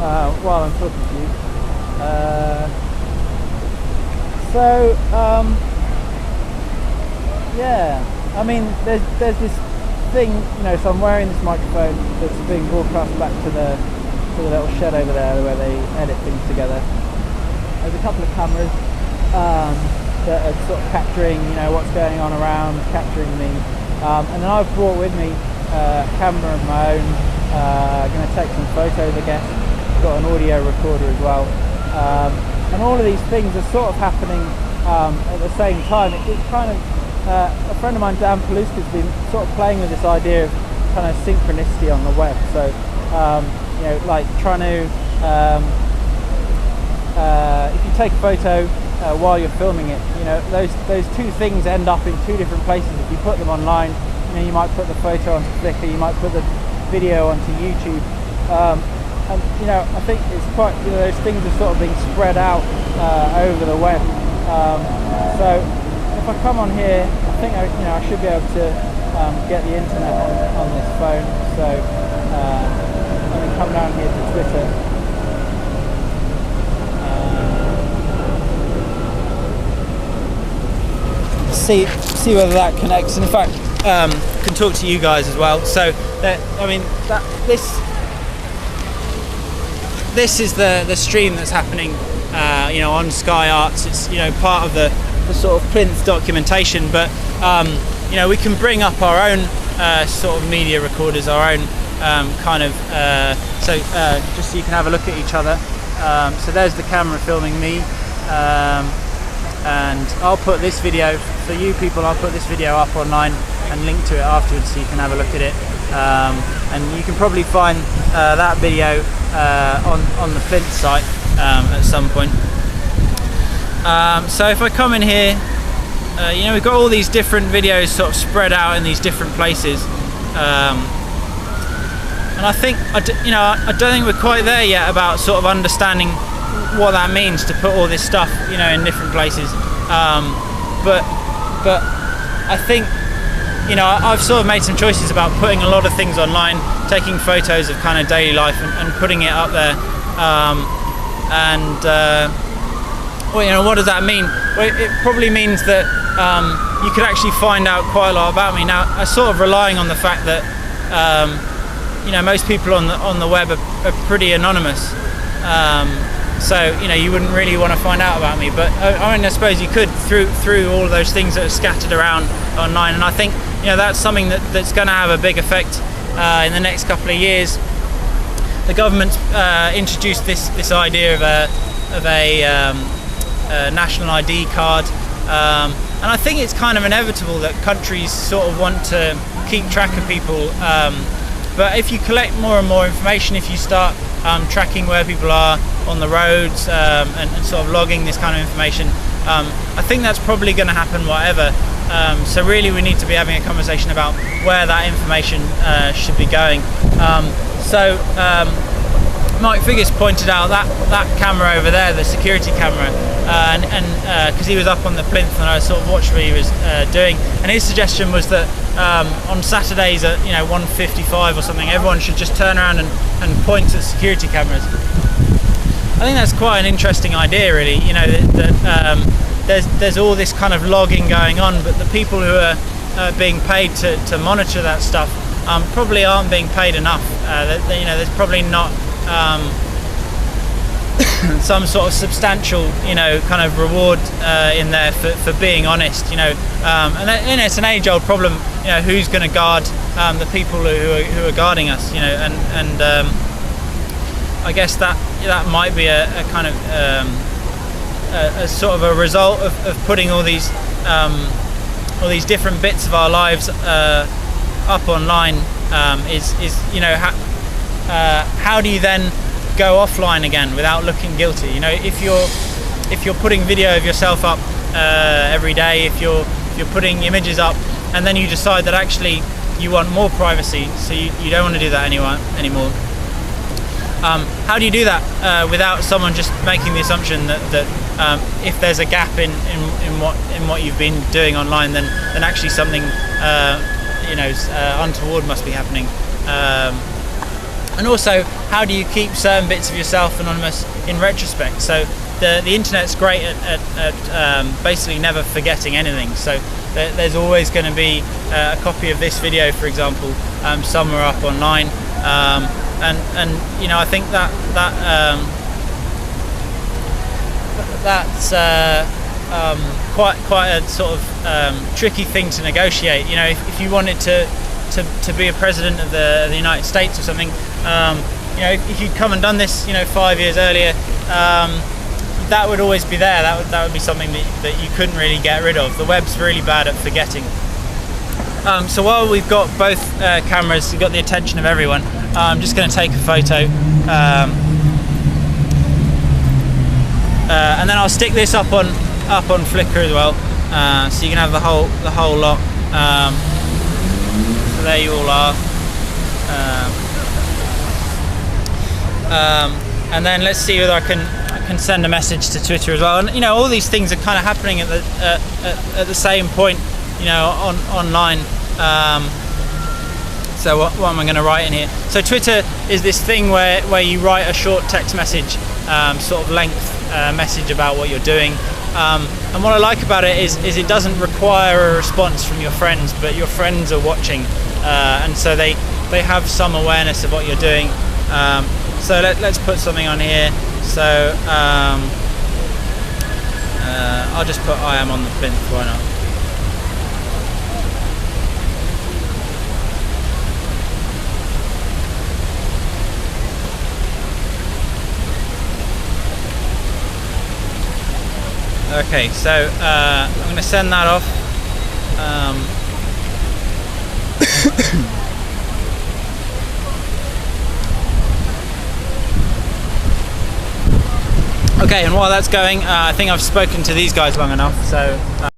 while I'm talking to you. Yeah, I mean, there's this thing, so I'm wearing this microphone that's being broadcast back to the little shed over there where they edit things together. There's a couple of cameras that are sort of capturing, what's going on around, capturing me. And then I've brought with me a camera of my own. Going to take some photos, I guess. Got an audio recorder as well. And all of these things are sort of happening at the same time. It's kind of, a friend of mine, Dan Paluska, has been sort of playing with this idea of kind of synchronicity on the web. So, like trying to, if you take a photo while you're filming it, those two things end up in two different places. If you put them online, you might put the photo onto Flickr, you might put the video onto YouTube, and I think it's quite, those things are sort of being spread out over the web. So if I come on here, I think I should be able to get the internet on this phone. So I'm going to come down here to Twitter. See whether that connects, and in fact can talk to you guys as well. So this is the stream that's happening on Sky Arts. It's part of the sort of plinth documentation, but we can bring up our own sort of media recorders, our own just so you can have a look at each other. So there's the camera filming me, and I'll put this video for you people. I'll put this video up online and link to it afterwards, so you can have a look at it. And you can probably find that video on the Plinth site at some point. So if I come in here, we've got all these different videos sort of spread out in these different places, and I think I don't think we're quite there yet about sort of understanding what that means to put all this stuff in different places. But I think I've sort of made some choices about putting a lot of things online, taking photos of kind of daily life and putting it up there. What does that mean? Well, it probably means that you could actually find out quite a lot about me. Now, I'm sort of relying on the fact that most people on the web are pretty anonymous. So you wouldn't really want to find out about me, but I suppose you could through all of those things that are scattered around online. And I think that's something that's going to have a big effect in the next couple of years. The government's introduced this idea of a national ID card, and I think it's kind of inevitable that countries sort of want to keep track of people. But if you collect more and more information, if you start tracking where people are on the roads and sort of logging this kind of information, I think that's probably going to happen whatever. So really we need to be having a conversation about where that information should be going. Mike Figgis pointed out that camera over there, the security camera, and because he was up on the plinth and I sort of watched what he was doing, and his suggestion was that on Saturdays at 1:55 or something, everyone should just turn around and point at security cameras. I think that's quite an interesting idea, really. That there's all this kind of logging going on, but the people who are being paid to monitor that stuff probably aren't being paid enough. There's probably not some sort of substantial kind of reward in there for being honest. And it's an age-old problem. Who's going to guard the people who are guarding us? And I guess that might be a kind of a sort of a result of putting all these different bits of our lives up online. How do you then go offline again without looking guilty? If you're putting video of yourself up every day, if you're putting images up, and then you decide that actually you want more privacy, so you don't want to do that anymore. How do you do that without someone just making the assumption that if there's a gap in what you've been doing online, then actually something untoward must be happening? And also, how do you keep certain bits of yourself anonymous in retrospect? So the internet's great at basically never forgetting anything. So there's always going to be a copy of this video, for example, somewhere up online, and you know, I think that's quite a sort of tricky thing to negotiate. You know, if you wanted to be a president of the United States or something, you know, if you'd come and done this, you know, 5 years earlier, that would always be there. That would be something that you couldn't really get rid of. The web's really bad at forgetting. So while we've got both cameras, we've got the attention of everyone, I'm just going to take a photo, and then I'll stick this up on Flickr as well, so you can have the whole lot. So there you all are. And then let's see whether I can send a message to Twitter as well. And you know, all these things are kind of happening at the same point, you know, online. So what am I going to write in here? So Twitter is this thing where you write a short text message, sort of length message about what you're doing. And what I like about it is it doesn't require a response from your friends, but your friends are watching, and so they have some awareness of what you're doing. So let's put something on here. So I'll just put I am on the plinth, why not? Okay, so I'm going to send that off. Okay, and while that's going, I think I've spoken to these guys long enough, so